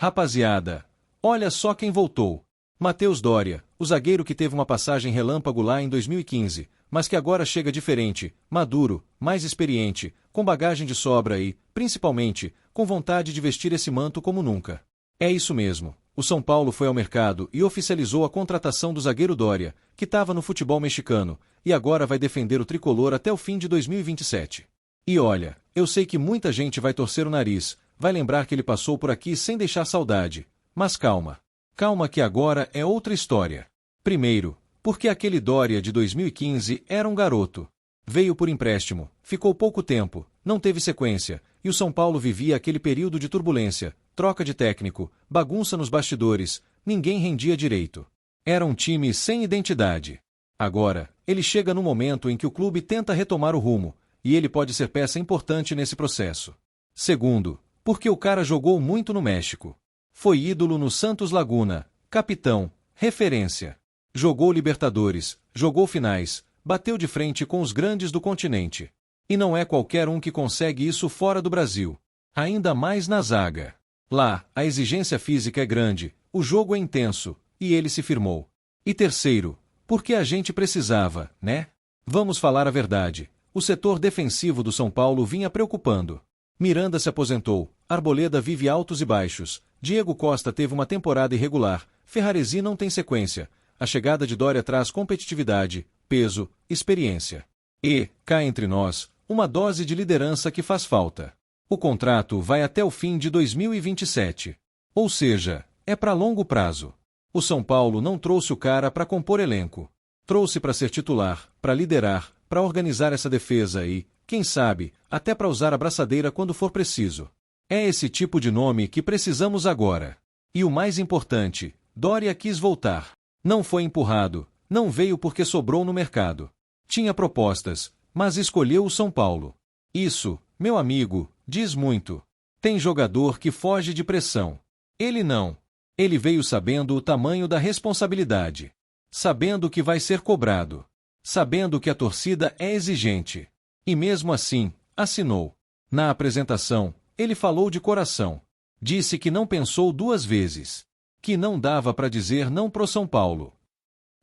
Rapaziada, olha só quem voltou. Matheus Doria, o zagueiro que teve uma passagem relâmpago lá em 2015, mas que agora chega diferente, maduro, mais experiente, com bagagem de sobra e, principalmente, com vontade de vestir esse manto como nunca. É isso mesmo. O São Paulo foi ao mercado e oficializou a contratação do zagueiro Doria, que estava no futebol mexicano, e agora vai defender o tricolor até o fim de 2027. E olha, eu sei que muita gente vai torcer o nariz, vai lembrar que ele passou por aqui sem deixar saudade. Mas calma. Calma que agora é outra história. Primeiro, porque aquele Doria de 2015 era um garoto. Veio por empréstimo, ficou pouco tempo, não teve sequência, e o São Paulo vivia aquele período de turbulência, troca de técnico, bagunça nos bastidores, ninguém rendia direito. Era um time sem identidade. Agora, ele chega no momento em que o clube tenta retomar o rumo, e ele pode ser peça importante nesse processo. Segundo, porque o cara jogou muito no México. Foi ídolo no Santos Laguna, capitão, referência. Jogou Libertadores, jogou finais, bateu de frente com os grandes do continente. E não é qualquer um que consegue isso fora do Brasil. Ainda mais na zaga. Lá, a exigência física é grande, o jogo é intenso, e ele se firmou. E terceiro, porque a gente precisava, né? Vamos falar a verdade. O setor defensivo do São Paulo vinha preocupando. Miranda se aposentou, Arboleda vive altos e baixos, Diego Costa teve uma temporada irregular, Ferraresi não tem sequência, a chegada de Doria traz competitividade, peso, experiência. E, cá entre nós, uma dose de liderança que faz falta. O contrato vai até o fim de 2027. Ou seja, é para longo prazo. O São Paulo não trouxe o cara para compor elenco. Trouxe para ser titular, para liderar, para organizar essa defesa e, quem sabe, até para usar a braçadeira quando for preciso. É esse tipo de nome que precisamos agora. E o mais importante, Doria quis voltar. Não foi empurrado, não veio porque sobrou no mercado. Tinha propostas, mas escolheu o São Paulo. Isso, meu amigo, diz muito. Tem jogador que foge de pressão. Ele não. Ele veio sabendo o tamanho da responsabilidade. Sabendo que vai ser cobrado. Sabendo que a torcida é exigente. E mesmo assim, assinou. Na apresentação, ele falou de coração. Disse que não pensou duas vezes. Que não dava para dizer não pro São Paulo.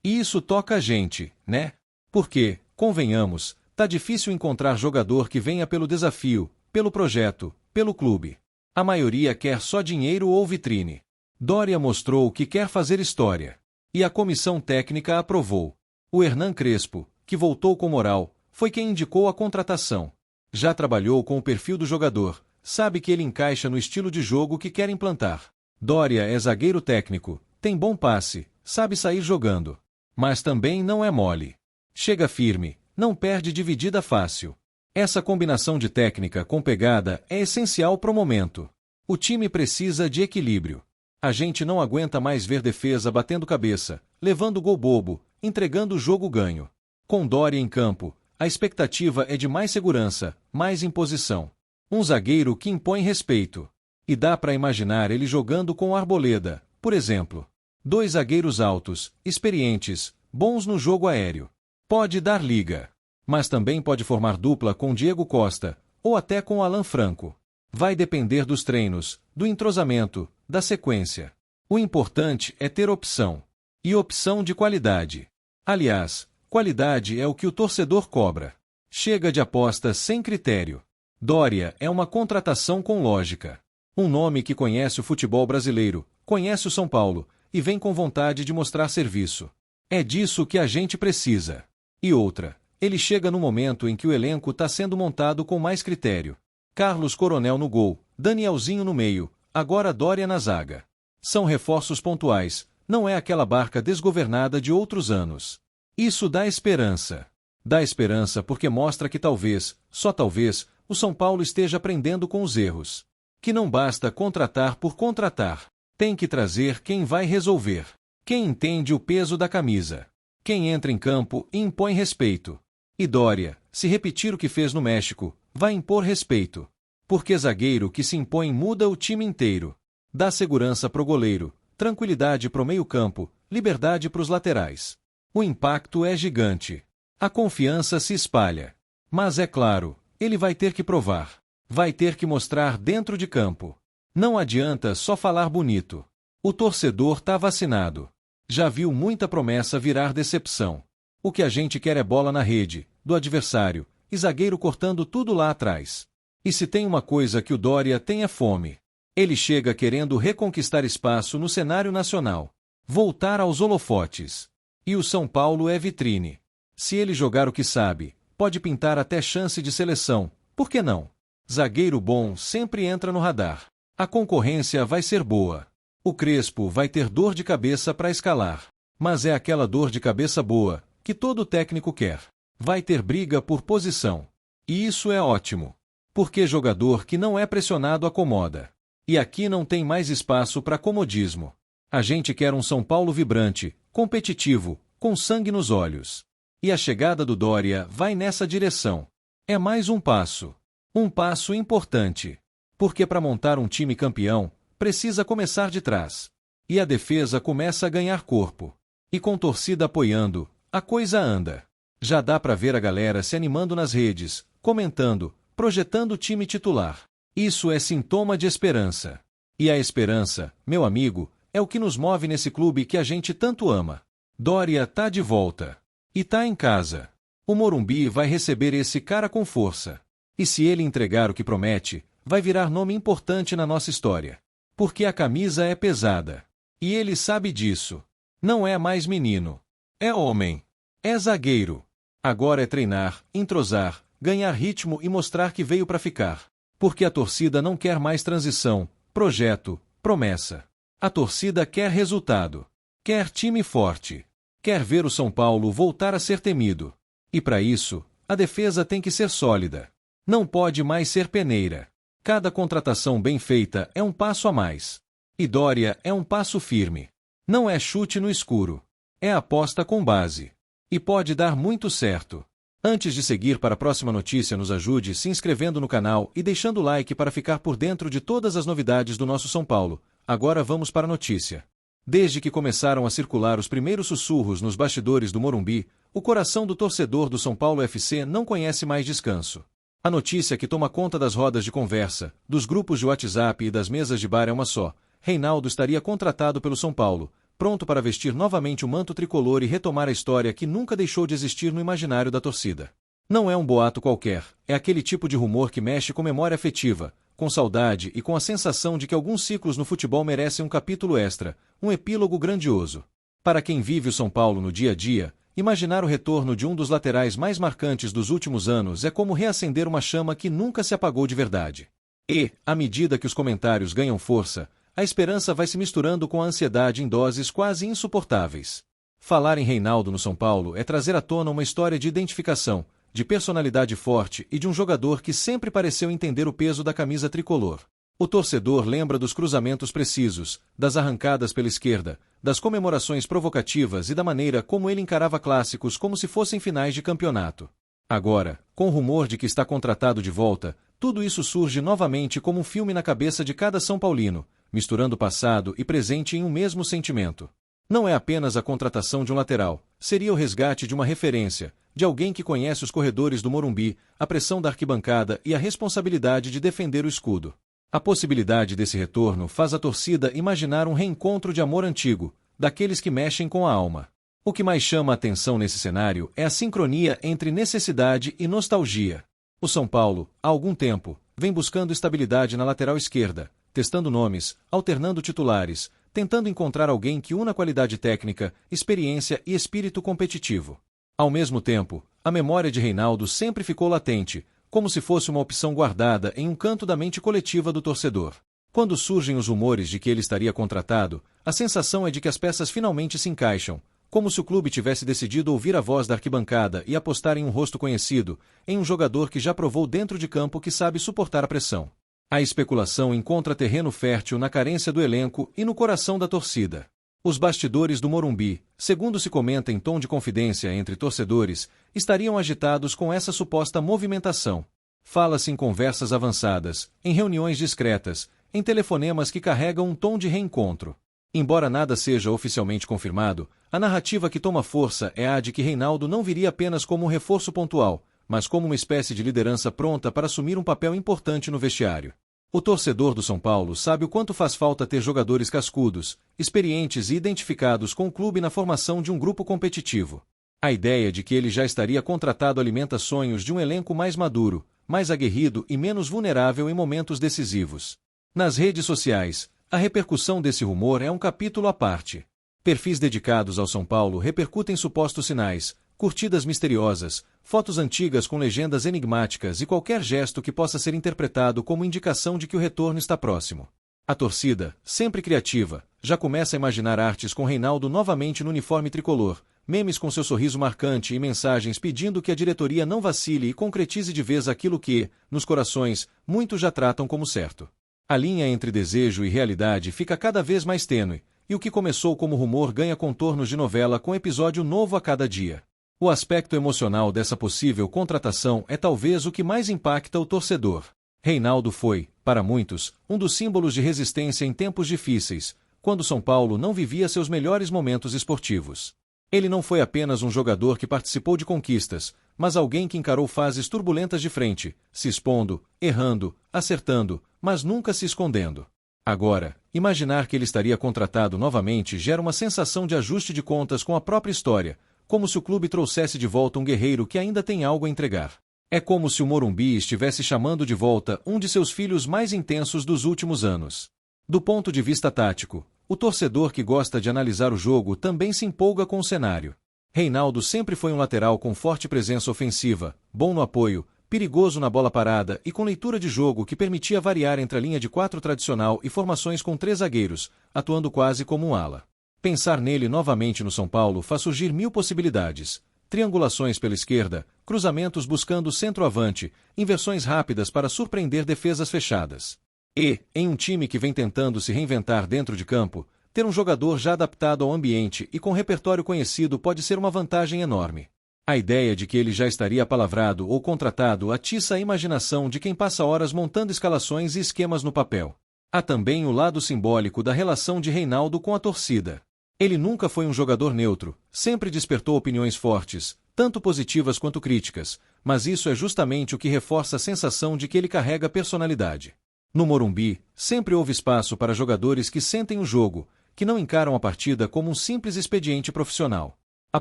E isso toca a gente, né? Porque, convenhamos, tá difícil encontrar jogador que venha pelo desafio, pelo projeto, pelo clube. A maioria quer só dinheiro ou vitrine. Doria mostrou que quer fazer história. E a comissão técnica aprovou. O Hernan Crespo, que voltou com moral, foi quem indicou a contratação. Já trabalhou com o perfil do jogador, sabe que ele encaixa no estilo de jogo que quer implantar. Doria é zagueiro técnico, tem bom passe, sabe sair jogando. Mas também não é mole. Chega firme, não perde dividida fácil. Essa combinação de técnica com pegada é essencial pro momento. O time precisa de equilíbrio. A gente não aguenta mais ver defesa batendo cabeça, levando gol bobo, entregando o jogo ganho. Com Doria em campo, a expectativa é de mais segurança, mais imposição. Um zagueiro que impõe respeito. E dá para imaginar ele jogando com Arboleda, por exemplo. Dois zagueiros altos, experientes, bons no jogo aéreo. Pode dar liga. Mas também pode formar dupla com Diego Costa, ou até com Alan Franco. Vai depender dos treinos, do entrosamento, da sequência. O importante é ter opção. E opção de qualidade. Aliás, qualidade é o que o torcedor cobra. Chega de apostas sem critério. Doria é uma contratação com lógica. Um nome que conhece o futebol brasileiro, conhece o São Paulo, e vem com vontade de mostrar serviço. É disso que a gente precisa. E outra, ele chega no momento em que o elenco está sendo montado com mais critério. Carlos Coronel no gol, Danielzinho no meio, agora Doria na zaga. São reforços pontuais, não é aquela barca desgovernada de outros anos. Isso dá esperança. Dá esperança porque mostra que talvez, só talvez, o São Paulo esteja aprendendo com os erros. Que não basta contratar por contratar. Tem que trazer quem vai resolver. Quem entende o peso da camisa. Quem entra em campo e impõe respeito. E Doria, se repetir o que fez no México, vai impor respeito. Porque zagueiro que se impõe muda o time inteiro. Dá segurança pro goleiro, tranquilidade pro meio-campo, liberdade pros laterais. O impacto é gigante. A confiança se espalha. Mas é claro, ele vai ter que provar. Vai ter que mostrar dentro de campo. Não adianta só falar bonito. O torcedor tá vacinado. Já viu muita promessa virar decepção. O que a gente quer é bola na rede, do adversário, e zagueiro cortando tudo lá atrás. E se tem uma coisa que o Doria tem é fome. Ele chega querendo reconquistar espaço no cenário nacional. Voltar aos holofotes. E o São Paulo é vitrine. Se ele jogar o que sabe, pode pintar até chance de seleção, por que não? Zagueiro bom sempre entra no radar. A concorrência vai ser boa. O Crespo vai ter dor de cabeça para escalar. Mas é aquela dor de cabeça boa, que todo técnico quer. Vai ter briga por posição. E isso é ótimo. Porque jogador que não é pressionado acomoda. E aqui não tem mais espaço para comodismo. A gente quer um São Paulo vibrante, competitivo, com sangue nos olhos. E a chegada do Doria vai nessa direção. É mais um passo. Um passo importante. Porque para montar um time campeão, precisa começar de trás. E a defesa começa a ganhar corpo. E com torcida apoiando, a coisa anda. Já dá para ver a galera se animando nas redes, comentando, projetando o time titular. Isso é sintoma de esperança. E a esperança, meu amigo, é o que nos move nesse clube que a gente tanto ama. Doria tá de volta. E tá em casa. O Morumbi vai receber esse cara com força. E se ele entregar o que promete, vai virar nome importante na nossa história. Porque a camisa é pesada. E ele sabe disso. Não é mais menino. É homem. É zagueiro. Agora é treinar, entrosar, ganhar ritmo e mostrar que veio para ficar. Porque a torcida não quer mais transição, projeto, promessa. A torcida quer resultado. Quer time forte. Quer ver o São Paulo voltar a ser temido. E para isso, a defesa tem que ser sólida. Não pode mais ser peneira. Cada contratação bem feita é um passo a mais. E Doria é um passo firme. Não é chute no escuro. É aposta com base. E pode dar muito certo. Antes de seguir para a próxima notícia, nos ajude se inscrevendo no canal e deixando o like para ficar por dentro de todas as novidades do nosso São Paulo. Agora vamos para a notícia. Desde que começaram a circular os primeiros sussurros nos bastidores do Morumbi, o coração do torcedor do São Paulo FC não conhece mais descanso. A notícia que toma conta das rodas de conversa, dos grupos de WhatsApp e das mesas de bar é uma só. Reinaldo estaria contratado pelo São Paulo, pronto para vestir novamente o manto tricolor e retomar a história que nunca deixou de existir no imaginário da torcida. Não é um boato qualquer, é aquele tipo de rumor que mexe com memória afetiva, com saudade e com a sensação de que alguns ciclos no futebol merecem um capítulo extra, um epílogo grandioso. Para quem vive o São Paulo no dia a dia, imaginar o retorno de um dos laterais mais marcantes dos últimos anos é como reacender uma chama que nunca se apagou de verdade. E, à medida que os comentários ganham força, a esperança vai se misturando com a ansiedade em doses quase insuportáveis. Falar em Reinaldo no São Paulo é trazer à tona uma história de identificação, de personalidade forte e de um jogador que sempre pareceu entender o peso da camisa tricolor. O torcedor lembra dos cruzamentos precisos, das arrancadas pela esquerda, das comemorações provocativas e da maneira como ele encarava clássicos como se fossem finais de campeonato. Agora, com o rumor de que está contratado de volta, tudo isso surge novamente como um filme na cabeça de cada São Paulino, misturando passado e presente em um mesmo sentimento. Não é apenas a contratação de um lateral, seria o resgate de uma referência, de alguém que conhece os corredores do Morumbi, a pressão da arquibancada e a responsabilidade de defender o escudo. A possibilidade desse retorno faz a torcida imaginar um reencontro de amor antigo, daqueles que mexem com a alma. O que mais chama a atenção nesse cenário é a sincronia entre necessidade e nostalgia. O São Paulo, há algum tempo, vem buscando estabilidade na lateral esquerda, testando nomes, alternando titulares, tentando encontrar alguém que una qualidade técnica, experiência e espírito competitivo. Ao mesmo tempo, a memória de Reinaldo sempre ficou latente, como se fosse uma opção guardada em um canto da mente coletiva do torcedor. Quando surgem os rumores de que ele estaria contratado, a sensação é de que as peças finalmente se encaixam, como se o clube tivesse decidido ouvir a voz da arquibancada e apostar em um rosto conhecido, em um jogador que já provou dentro de campo que sabe suportar a pressão. A especulação encontra terreno fértil na carência do elenco e no coração da torcida. Os bastidores do Morumbi, segundo se comenta em tom de confidência entre torcedores, estariam agitados com essa suposta movimentação. Fala-se em conversas avançadas, em reuniões discretas, em telefonemas que carregam um tom de reencontro. Embora nada seja oficialmente confirmado, a narrativa que toma força é a de que Reinaldo não viria apenas como um reforço pontual, mas como uma espécie de liderança pronta para assumir um papel importante no vestiário. O torcedor do São Paulo sabe o quanto faz falta ter jogadores cascudos, experientes e identificados com o clube na formação de um grupo competitivo. A ideia de que ele já estaria contratado alimenta sonhos de um elenco mais maduro, mais aguerrido e menos vulnerável em momentos decisivos. Nas redes sociais, a repercussão desse rumor é um capítulo à parte. Perfis dedicados ao São Paulo repercutem supostos sinais, curtidas misteriosas, fotos antigas com legendas enigmáticas e qualquer gesto que possa ser interpretado como indicação de que o retorno está próximo. A torcida, sempre criativa, já começa a imaginar artes com Reinaldo novamente no uniforme tricolor, memes com seu sorriso marcante e mensagens pedindo que a diretoria não vacile e concretize de vez aquilo que, nos corações, muitos já tratam como certo. A linha entre desejo e realidade fica cada vez mais tênue, e o que começou como rumor ganha contornos de novela com episódio novo a cada dia. O aspecto emocional dessa possível contratação é talvez o que mais impacta o torcedor. Reinaldo foi, para muitos, um dos símbolos de resistência em tempos difíceis, quando São Paulo não vivia seus melhores momentos esportivos. Ele não foi apenas um jogador que participou de conquistas, mas alguém que encarou fases turbulentas de frente, se expondo, errando, acertando, mas nunca se escondendo. Agora, imaginar que ele estaria contratado novamente gera uma sensação de ajuste de contas com a própria história, como se o clube trouxesse de volta um guerreiro que ainda tem algo a entregar. É como se o Morumbi estivesse chamando de volta um de seus filhos mais intensos dos últimos anos. Do ponto de vista tático, o torcedor que gosta de analisar o jogo também se empolga com o cenário. Reinaldo sempre foi um lateral com forte presença ofensiva, bom no apoio, perigoso na bola parada e com leitura de jogo que permitia variar entre a linha de 4 tradicional e formações com 3 zagueiros, atuando quase como um ala. Pensar nele novamente no São Paulo faz surgir 1000 possibilidades. Triangulações pela esquerda, cruzamentos buscando centroavante, inversões rápidas para surpreender defesas fechadas. E, em um time que vem tentando se reinventar dentro de campo, ter um jogador já adaptado ao ambiente e com repertório conhecido pode ser uma vantagem enorme. A ideia de que ele já estaria apalavrado ou contratado atiça a imaginação de quem passa horas montando escalações e esquemas no papel. Há também o lado simbólico da relação de Reinaldo com a torcida. Ele nunca foi um jogador neutro, sempre despertou opiniões fortes, tanto positivas quanto críticas, mas isso é justamente o que reforça a sensação de que ele carrega personalidade. No Morumbi, sempre houve espaço para jogadores que sentem o jogo, que não encaram a partida como um simples expediente profissional. A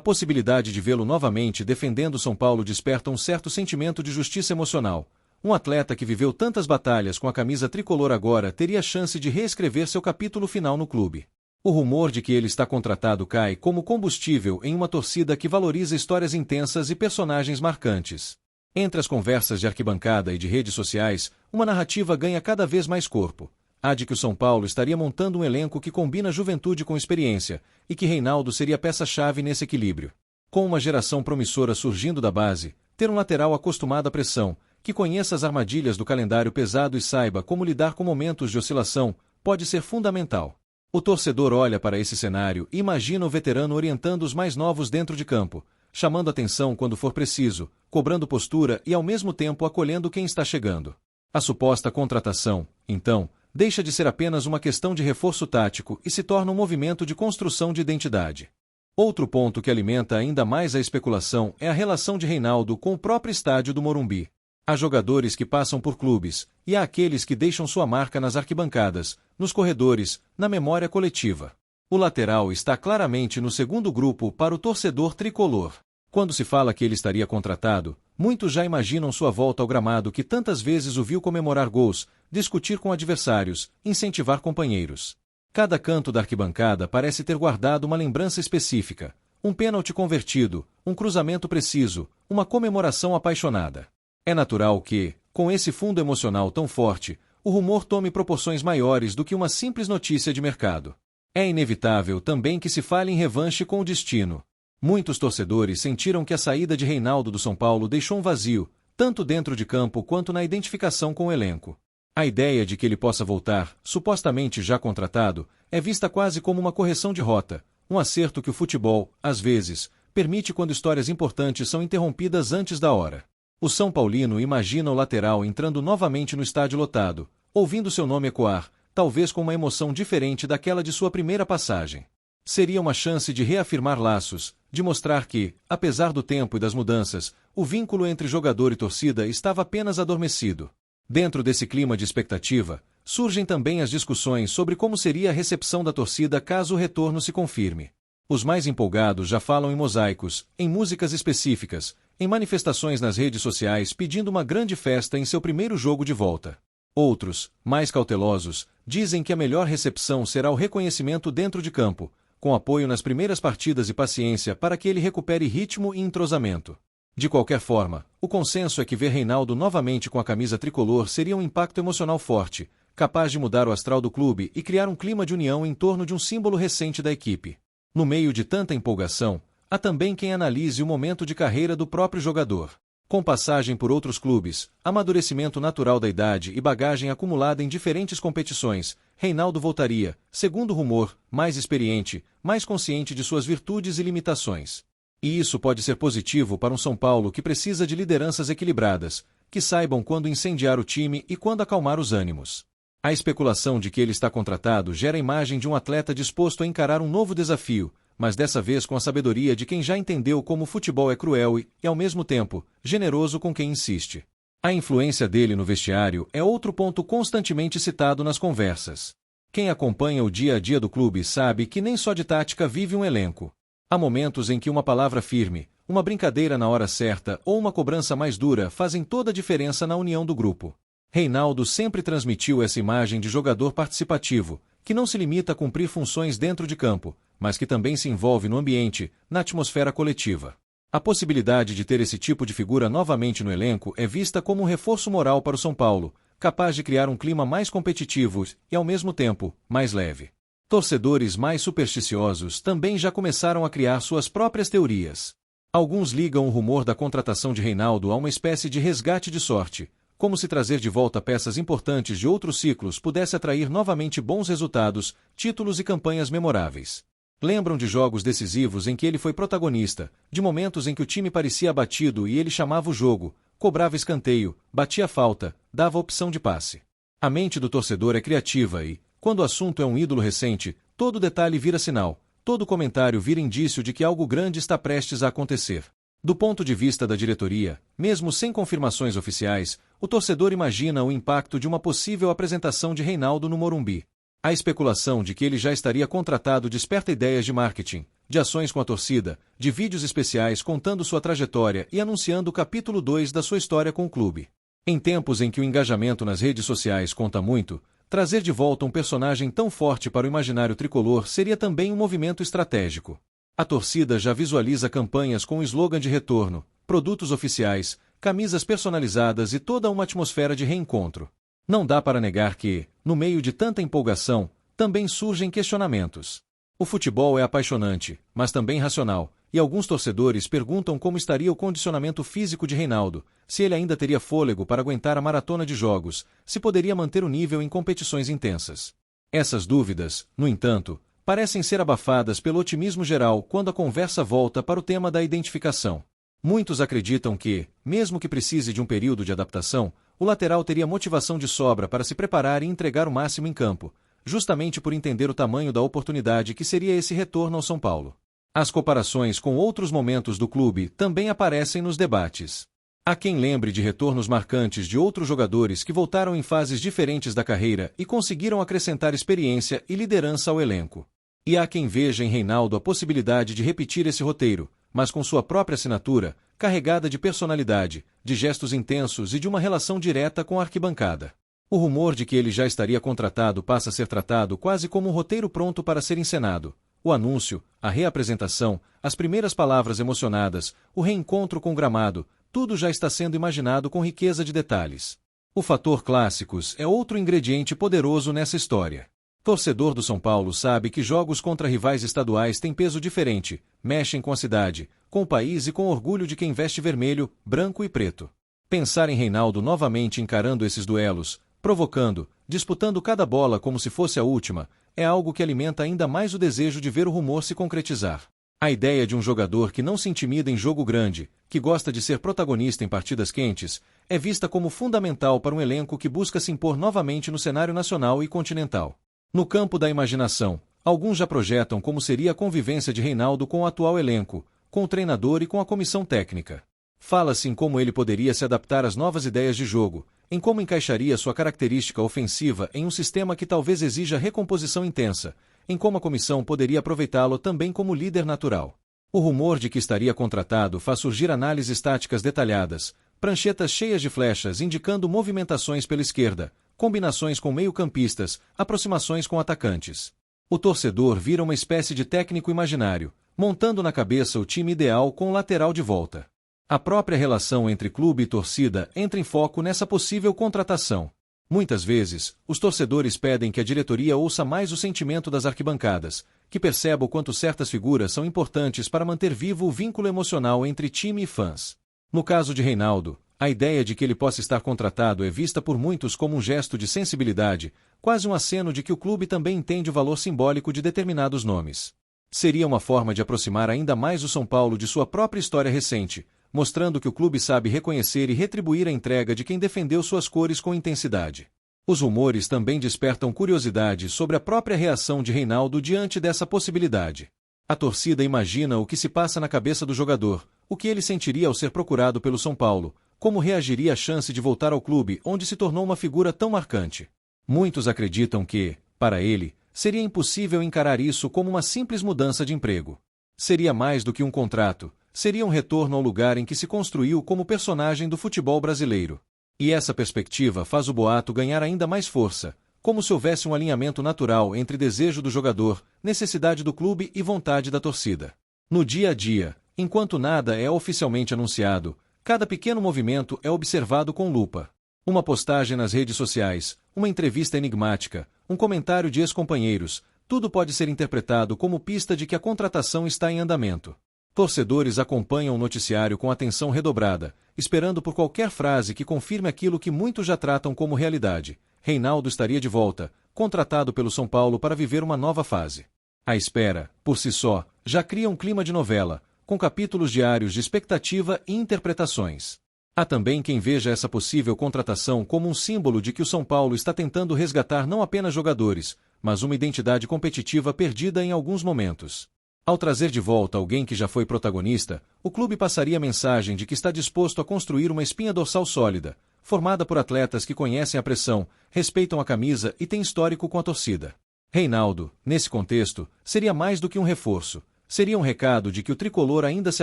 possibilidade de vê-lo novamente defendendo São Paulo desperta um certo sentimento de justiça emocional. Um atleta que viveu tantas batalhas com a camisa tricolor agora teria a chance de reescrever seu capítulo final no clube. O rumor de que ele está contratado cai como combustível em uma torcida que valoriza histórias intensas e personagens marcantes. Entre as conversas de arquibancada e de redes sociais, uma narrativa ganha cada vez mais corpo. A de que o São Paulo estaria montando um elenco que combina juventude com experiência, e que Reinaldo seria peça-chave nesse equilíbrio. Com uma geração promissora surgindo da base, ter um lateral acostumado à pressão, que conheça as armadilhas do calendário pesado e saiba como lidar com momentos de oscilação, pode ser fundamental. O torcedor olha para esse cenário e imagina o veterano orientando os mais novos dentro de campo, chamando atenção quando for preciso, cobrando postura e ao mesmo tempo acolhendo quem está chegando. A suposta contratação, então, deixa de ser apenas uma questão de reforço tático e se torna um movimento de construção de identidade. Outro ponto que alimenta ainda mais a especulação é a relação de Reinaldo com o próprio estádio do Morumbi. Há jogadores que passam por clubes, e há aqueles que deixam sua marca nas arquibancadas, nos corredores, na memória coletiva. O lateral está claramente no segundo grupo para o torcedor tricolor. Quando se fala que ele estaria contratado, muitos já imaginam sua volta ao gramado que tantas vezes o viu comemorar gols, discutir com adversários, incentivar companheiros. Cada canto da arquibancada parece ter guardado uma lembrança específica, um pênalti convertido, um cruzamento preciso, uma comemoração apaixonada. É natural que, com esse fundo emocional tão forte, o rumor tome proporções maiores do que uma simples notícia de mercado. É inevitável também que se fale em revanche com o destino. Muitos torcedores sentiram que a saída de Reinaldo do São Paulo deixou um vazio, tanto dentro de campo quanto na identificação com o elenco. A ideia de que ele possa voltar, supostamente já contratado, é vista quase como uma correção de rota, um acerto que o futebol, às vezes, permite quando histórias importantes são interrompidas antes da hora. O São Paulino imagina o lateral entrando novamente no estádio lotado, ouvindo seu nome ecoar, talvez com uma emoção diferente daquela de sua primeira passagem. Seria uma chance de reafirmar laços, de mostrar que, apesar do tempo e das mudanças, o vínculo entre jogador e torcida estava apenas adormecido. Dentro desse clima de expectativa, surgem também as discussões sobre como seria a recepção da torcida caso o retorno se confirme. Os mais empolgados já falam em mosaicos, em músicas específicas, em manifestações nas redes sociais pedindo uma grande festa em seu primeiro jogo de volta. Outros, mais cautelosos, dizem que a melhor recepção será o reconhecimento dentro de campo, com apoio nas primeiras partidas e paciência para que ele recupere ritmo e entrosamento. De qualquer forma, o consenso é que ver Reinaldo novamente com a camisa tricolor seria um impacto emocional forte, capaz de mudar o astral do clube e criar um clima de união em torno de um símbolo recente da equipe. No meio de tanta empolgação, há também quem analise o momento de carreira do próprio jogador. Com passagem por outros clubes, amadurecimento natural da idade e bagagem acumulada em diferentes competições, Reinaldo voltaria, segundo o rumor, mais experiente, mais consciente de suas virtudes e limitações. E isso pode ser positivo para um São Paulo que precisa de lideranças equilibradas, que saibam quando incendiar o time e quando acalmar os ânimos. A especulação de que ele está contratado gera a imagem de um atleta disposto a encarar um novo desafio, mas dessa vez com a sabedoria de quem já entendeu como o futebol é cruel e, ao mesmo tempo, generoso com quem insiste. A influência dele no vestiário é outro ponto constantemente citado nas conversas. Quem acompanha o dia a dia do clube sabe que nem só de tática vive um elenco. Há momentos em que uma palavra firme, uma brincadeira na hora certa ou uma cobrança mais dura fazem toda a diferença na união do grupo. Reinaldo sempre transmitiu essa imagem de jogador participativo, que não se limita a cumprir funções dentro de campo, mas que também se envolve no ambiente, na atmosfera coletiva. A possibilidade de ter esse tipo de figura novamente no elenco é vista como um reforço moral para o São Paulo, capaz de criar um clima mais competitivo e, ao mesmo tempo, mais leve. Torcedores mais supersticiosos também já começaram a criar suas próprias teorias. Alguns ligam o rumor da contratação de Reinaldo a uma espécie de resgate de sorte, como se trazer de volta peças importantes de outros ciclos pudesse atrair novamente bons resultados, títulos e campanhas memoráveis. Lembram de jogos decisivos em que ele foi protagonista, de momentos em que o time parecia abatido e ele chamava o jogo, cobrava escanteio, batia falta, dava opção de passe. A mente do torcedor é criativa e, quando o assunto é um ídolo recente, todo detalhe vira sinal, todo comentário vira indício de que algo grande está prestes a acontecer. Do ponto de vista da diretoria, mesmo sem confirmações oficiais, o torcedor imagina o impacto de uma possível apresentação de Reinaldo no Morumbi. A especulação de que ele já estaria contratado desperta ideias de marketing, de ações com a torcida, de vídeos especiais contando sua trajetória e anunciando o capítulo 2 da sua história com o clube. Em tempos em que o engajamento nas redes sociais conta muito, trazer de volta um personagem tão forte para o imaginário tricolor seria também um movimento estratégico. A torcida já visualiza campanhas com o slogan de retorno, produtos oficiais, camisas personalizadas e toda uma atmosfera de reencontro. Não dá para negar que, no meio de tanta empolgação, também surgem questionamentos. O futebol é apaixonante, mas também racional, e alguns torcedores perguntam como estaria o condicionamento físico de Reinaldo, se ele ainda teria fôlego para aguentar a maratona de jogos, se poderia manter o nível em competições intensas. Essas dúvidas, no entanto, parecem ser abafadas pelo otimismo geral quando a conversa volta para o tema da identificação. Muitos acreditam que, mesmo que precise de um período de adaptação, o lateral teria motivação de sobra para se preparar e entregar o máximo em campo, justamente por entender o tamanho da oportunidade que seria esse retorno ao São Paulo. As comparações com outros momentos do clube também aparecem nos debates. Há quem lembre de retornos marcantes de outros jogadores que voltaram em fases diferentes da carreira e conseguiram acrescentar experiência e liderança ao elenco. E há quem veja em Reinaldo a possibilidade de repetir esse roteiro, mas com sua própria assinatura, carregada de personalidade, de gestos intensos e de uma relação direta com a arquibancada. O rumor de que ele já estaria contratado passa a ser tratado quase como um roteiro pronto para ser encenado. O anúncio, a reapresentação, as primeiras palavras emocionadas, o reencontro com o gramado, tudo já está sendo imaginado com riqueza de detalhes. O fator clássicos é outro ingrediente poderoso nessa história. Torcedor do São Paulo sabe que jogos contra rivais estaduais têm peso diferente, mexem com a cidade, com o país e com o orgulho de quem veste vermelho, branco e preto. Pensar em Reinaldo novamente encarando esses duelos, provocando, disputando cada bola como se fosse a última, é algo que alimenta ainda mais o desejo de ver o rumor se concretizar. A ideia de um jogador que não se intimida em jogo grande, que gosta de ser protagonista em partidas quentes, é vista como fundamental para um elenco que busca se impor novamente no cenário nacional e continental. No campo da imaginação, alguns já projetam como seria a convivência de Reinaldo com o atual elenco, com o treinador e com a comissão técnica. Fala-se em como ele poderia se adaptar às novas ideias de jogo, em como encaixaria sua característica ofensiva em um sistema que talvez exija recomposição intensa, em como a comissão poderia aproveitá-lo também como líder natural. O rumor de que estaria contratado faz surgir análises táticas detalhadas, pranchetas cheias de flechas indicando movimentações pela esquerda, combinações com meio-campistas, aproximações com atacantes. O torcedor vira uma espécie de técnico imaginário, montando na cabeça o time ideal com o lateral de volta. A própria relação entre clube e torcida entra em foco nessa possível contratação. Muitas vezes, os torcedores pedem que a diretoria ouça mais o sentimento das arquibancadas, que perceba o quanto certas figuras são importantes para manter vivo o vínculo emocional entre time e fãs. No caso de Reinaldo, a ideia de que ele possa estar contratado é vista por muitos como um gesto de sensibilidade, quase um aceno de que o clube também entende o valor simbólico de determinados nomes. Seria uma forma de aproximar ainda mais o São Paulo de sua própria história recente, mostrando que o clube sabe reconhecer e retribuir a entrega de quem defendeu suas cores com intensidade. Os rumores também despertam curiosidade sobre a própria reação de Reinaldo diante dessa possibilidade. A torcida imagina o que se passa na cabeça do jogador, o que ele sentiria ao ser procurado pelo São Paulo, como reagiria à chance de voltar ao clube onde se tornou uma figura tão marcante. Muitos acreditam que, para ele, seria impossível encarar isso como uma simples mudança de emprego. Seria mais do que um contrato, seria um retorno ao lugar em que se construiu como personagem do futebol brasileiro. E essa perspectiva faz o boato ganhar ainda mais força, como se houvesse um alinhamento natural entre desejo do jogador, necessidade do clube e vontade da torcida. No dia a dia, enquanto nada é oficialmente anunciado, cada pequeno movimento é observado com lupa. Uma postagem nas redes sociais, uma entrevista enigmática, um comentário de ex-companheiros, tudo pode ser interpretado como pista de que a contratação está em andamento. Torcedores acompanham o noticiário com atenção redobrada, esperando por qualquer frase que confirme aquilo que muitos já tratam como realidade. Reinaldo estaria de volta, contratado pelo São Paulo para viver uma nova fase. A espera, por si só, já cria um clima de novela, com capítulos diários de expectativa e interpretações. Há também quem veja essa possível contratação como um símbolo de que o São Paulo está tentando resgatar não apenas jogadores, mas uma identidade competitiva perdida em alguns momentos. Ao trazer de volta alguém que já foi protagonista, o clube passaria a mensagem de que está disposto a construir uma espinha dorsal sólida, formada por atletas que conhecem a pressão, respeitam a camisa e têm histórico com a torcida. Reinaldo, nesse contexto, seria mais do que um reforço. Seria um recado de que o tricolor ainda se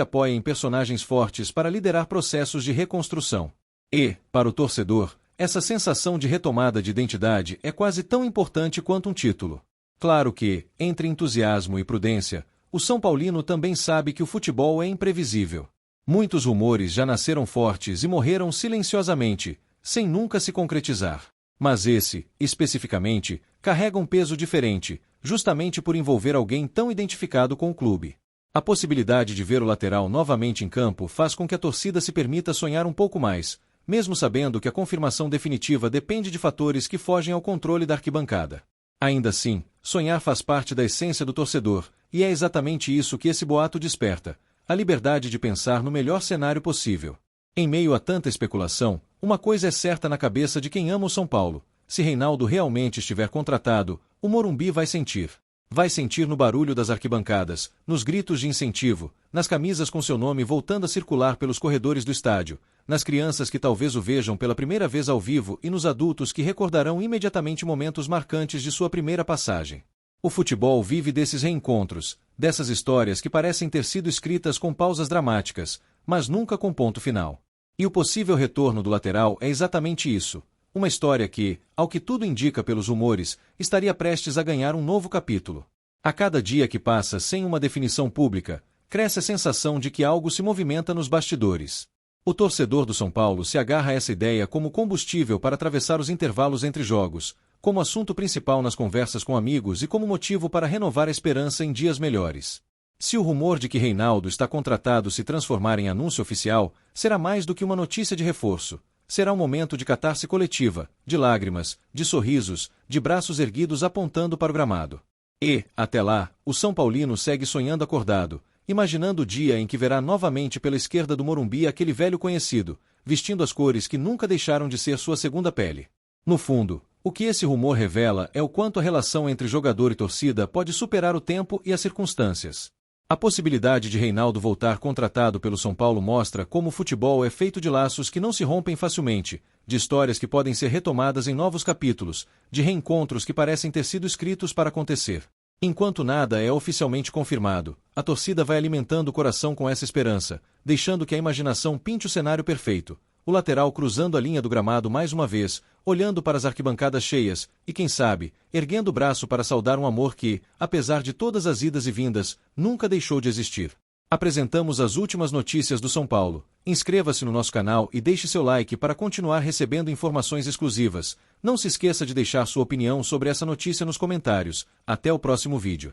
apoia em personagens fortes para liderar processos de reconstrução. E, para o torcedor, essa sensação de retomada de identidade é quase tão importante quanto um título. Claro que, entre entusiasmo e prudência, o São Paulino também sabe que o futebol é imprevisível. Muitos rumores já nasceram fortes e morreram silenciosamente, sem nunca se concretizar. Mas esse, especificamente, carrega um peso diferente, justamente por envolver alguém tão identificado com o clube. A possibilidade de ver o lateral novamente em campo faz com que a torcida se permita sonhar um pouco mais, mesmo sabendo que a confirmação definitiva depende de fatores que fogem ao controle da arquibancada. Ainda assim, sonhar faz parte da essência do torcedor, e é exatamente isso que esse boato desperta, a liberdade de pensar no melhor cenário possível. Em meio a tanta especulação, uma coisa é certa na cabeça de quem ama o São Paulo: se Reinaldo realmente estiver contratado, o Morumbi vai sentir. Vai sentir no barulho das arquibancadas, nos gritos de incentivo, nas camisas com seu nome voltando a circular pelos corredores do estádio, nas crianças que talvez o vejam pela primeira vez ao vivo e nos adultos que recordarão imediatamente momentos marcantes de sua primeira passagem. O futebol vive desses reencontros, dessas histórias que parecem ter sido escritas com pausas dramáticas, mas nunca com ponto final. E o possível retorno do lateral é exatamente isso. Uma história que, ao que tudo indica pelos rumores, estaria prestes a ganhar um novo capítulo. A cada dia que passa sem uma definição pública, cresce a sensação de que algo se movimenta nos bastidores. O torcedor do São Paulo se agarra a essa ideia como combustível para atravessar os intervalos entre jogos, como assunto principal nas conversas com amigos e como motivo para renovar a esperança em dias melhores. Se o rumor de que Reinaldo está contratado se transformar em anúncio oficial, será mais do que uma notícia de reforço. Será um momento de catarse coletiva, de lágrimas, de sorrisos, de braços erguidos apontando para o gramado. E, até lá, o São Paulino segue sonhando acordado, imaginando o dia em que verá novamente pela esquerda do Morumbi aquele velho conhecido, vestindo as cores que nunca deixaram de ser sua segunda pele. No fundo, o que esse rumor revela é o quanto a relação entre jogador e torcida pode superar o tempo e as circunstâncias. A possibilidade de Reinaldo voltar contratado pelo São Paulo mostra como o futebol é feito de laços que não se rompem facilmente, de histórias que podem ser retomadas em novos capítulos, de reencontros que parecem ter sido escritos para acontecer. Enquanto nada é oficialmente confirmado, a torcida vai alimentando o coração com essa esperança, deixando que a imaginação pinte o cenário perfeito. O lateral cruzando a linha do gramado mais uma vez, olhando para as arquibancadas cheias, e quem sabe, erguendo o braço para saudar um amor que, apesar de todas as idas e vindas, nunca deixou de existir. Apresentamos as últimas notícias do São Paulo. Inscreva-se no nosso canal e deixe seu like para continuar recebendo informações exclusivas. Não se esqueça de deixar sua opinião sobre essa notícia nos comentários. Até o próximo vídeo.